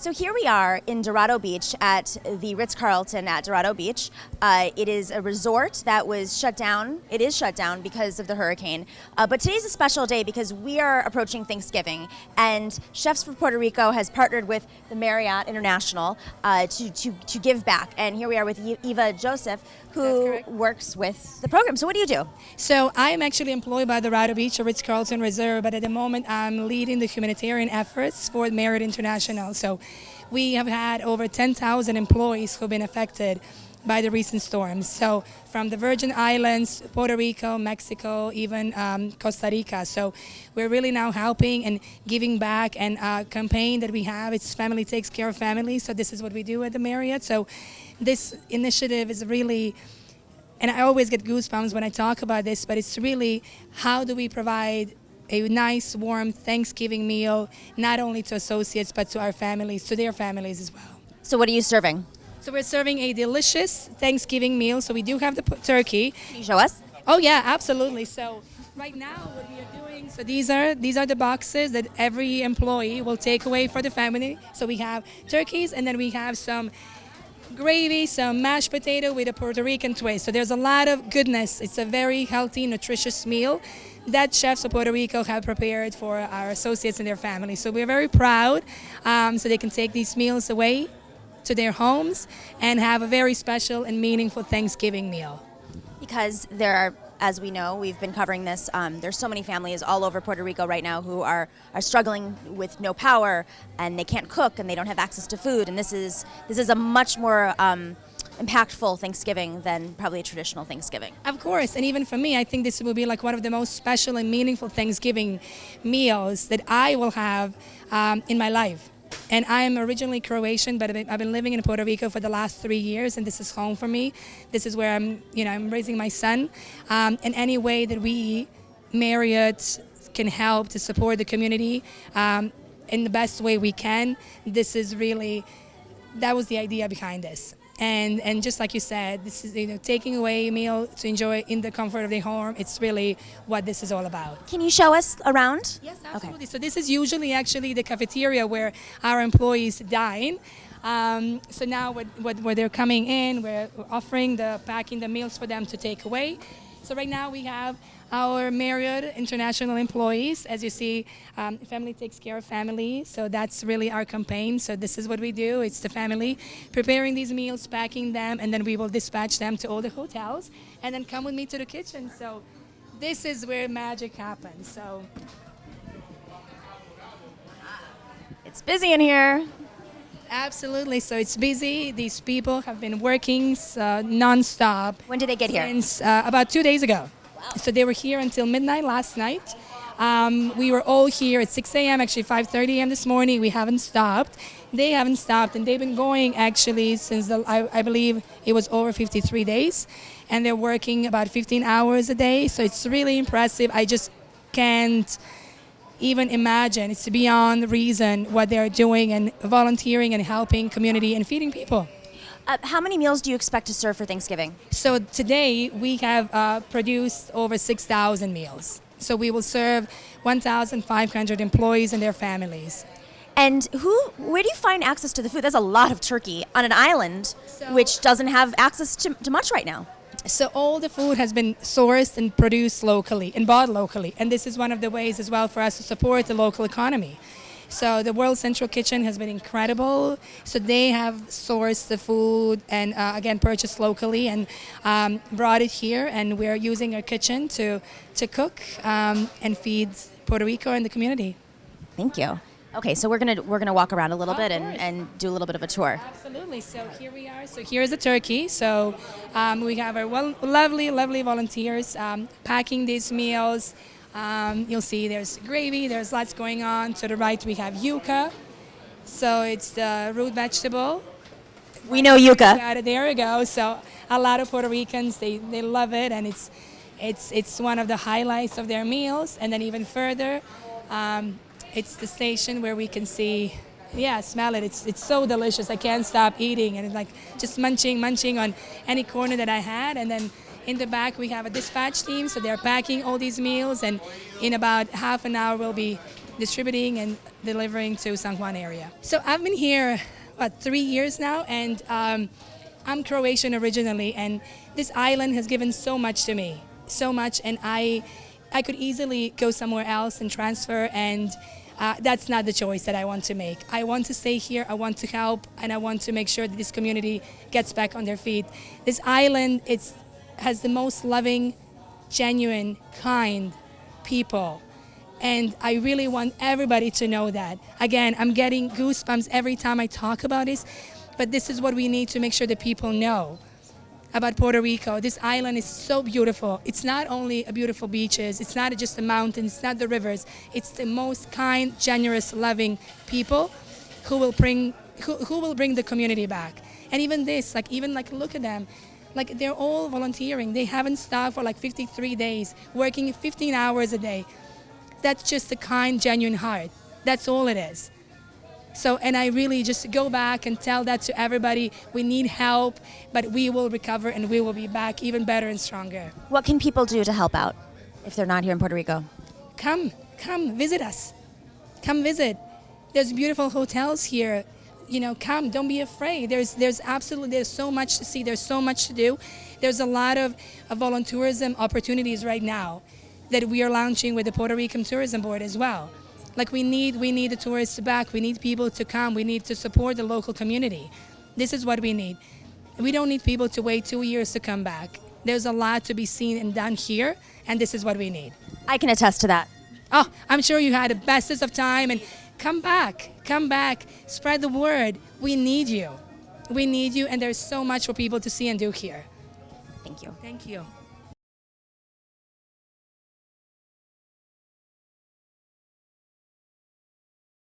So here we are in Dorado Beach at the Ritz-Carlton at Dorado Beach. It is a resort that was shut down. It is shut down because of the hurricane. But today's a special day because we are approaching Thanksgiving, and Chefs for Puerto Rico has partnered with the Marriott International to give back. And here we are with Eva Joseph, who works with the program. So what do you do? So I am actually employed by the Dorado Beach or Ritz-Carlton Reserve, but at the moment I'm leading the humanitarian efforts for Marriott International. So we have had over 10,000 employees who've been affected by the recent storms. So from the Virgin Islands, Puerto Rico, Mexico, even Costa Rica. So we're really now helping and giving back, and a campaign that we have, it's Family Takes Care of Family. So this is what we do at the Marriott. So this initiative is really, and I always get goosebumps when I talk about this, but it's really how do we provide a nice, warm Thanksgiving meal, not only to associates, but to our families, to their families as well. So what are you serving? So we're serving a delicious Thanksgiving meal. So we do have the turkey. Can you show us? Oh yeah, absolutely. So right now what we are doing, so these are the boxes that every employee will take away for the family. So we have turkeys, and then we have some gravy, some mashed potato with a Puerto Rican twist. So there's a lot of goodness. It's a very healthy, nutritious meal that Chefs of Puerto Rico have prepared for our associates and their families. So we're very proud, so they can take these meals away to their homes and have a very special and meaningful Thanksgiving meal. Because there are, as we know, we've been covering this, there's so many families all over Puerto Rico right now who are struggling with no power, and they can't cook, and they don't have access to food, and this is a much more impactful Thanksgiving than probably a traditional Thanksgiving. Of course, and even for me, I think this will be like one of the most special and meaningful Thanksgiving meals that I will have in my life. And I am originally Croatian, but I've been living in Puerto Rico for the last 3 years, and this is home for me. This is where I'm raising my son. And any way that we, Marriott, can help to support the community in the best way we can, this is really, that was the idea behind this. And just like you said, this is taking away a meal to enjoy in the comfort of their home. It's really what this is all about. Can you show us around? Yes, absolutely. Okay. So this is usually actually the cafeteria where our employees dine. So now when they're coming in, we're offering packing the meals for them to take away. So right now we have our Marriott International employees. As you see, Family Takes Care of Family. So that's really our campaign. So this is what we do. It's the family preparing these meals, packing them, and then we will dispatch them to all the hotels, and then come with me to the kitchen. So this is where magic happens. So it's busy in here. Absolutely. So it's busy. These people have been working non-stop. When did they get here? Since about 2 days ago. Wow. So they were here until midnight last night. We were all here at 6 a.m., actually 5:30 a.m. this morning. We haven't stopped. They haven't stopped, and they've been going actually since I believe it was over 53 days. And they're working about 15 hours a day. So it's really impressive. I just can't even imagine. It's beyond reason what they're doing, and volunteering and helping community and feeding people. How many meals do you expect to serve for Thanksgiving? So today we have produced over 6,000 meals. So we will serve 1,500 employees and their families. And where do you find access to the food? There's a lot of turkey on an island which doesn't have access to much right now. So all the food has been sourced and produced locally and bought locally. And this is one of the ways as well for us to support the local economy. So the World Central Kitchen has been incredible. So they have sourced the food and again purchased locally and brought it here. And we're using our kitchen to cook and feed Puerto Rico and the community. Thank you. Okay, so we're gonna walk around a little bit and do a little bit of a tour. Absolutely. So here we are. So here's the turkey. So we have our lovely volunteers packing these meals. You'll see there's gravy. There's lots going on. To the right we have yuca. So it's the root vegetable. We know yuca. There we go. So a lot of Puerto Ricans they love it, and it's one of the highlights of their meals. And then even further. It's the station where we can see, smell it. It's so delicious. I can't stop eating, and it's like just munching on any corner that I had. And then in the back we have a dispatch team, so they're packing all these meals, and in about half an hour we'll be distributing and delivering to San Juan area. So I've been here, 3 years now, and I'm Croatian originally, and this island has given so much to me, so much, and I could easily go somewhere else and transfer, and that's not the choice that I want to make. I want to stay here, I want to help, and I want to make sure that this community gets back on their feet. This island, has the most loving, genuine, kind people. And I really want everybody to know that. Again, I'm getting goosebumps every time I talk about this, but this is what we need to make sure that people know about Puerto Rico. This island is so beautiful. It's not only a beautiful beaches, it's not just the mountains, it's not the rivers, it's the most kind, generous, loving people who will bring the community back. And even this, look at them. Like, they're all volunteering. They haven't stopped for 53 days, working 15 hours a day. That's just a kind, genuine heart. That's all it is. So, and I really just go back and tell that to everybody. We need help, but we will recover and we will be back even better and stronger. What can people do to help out if they're not here in Puerto Rico? Come visit us. Come visit. There's beautiful hotels here. Come, don't be afraid. There's so much to see. There's so much to do. There's a lot of volunteerism opportunities right now that we are launching with the Puerto Rican Tourism Board as well. We need the tourists back. We need people to come. We need to support the local community. This is what we need. We don't need people to wait 2 years to come back. There's a lot to be seen and done here, and this is what we need. I can attest to that. Oh, I'm sure you had the bestest of time, and come back, spread the word. We need you, and there's so much for people to see and do here. Thank you. Thank you.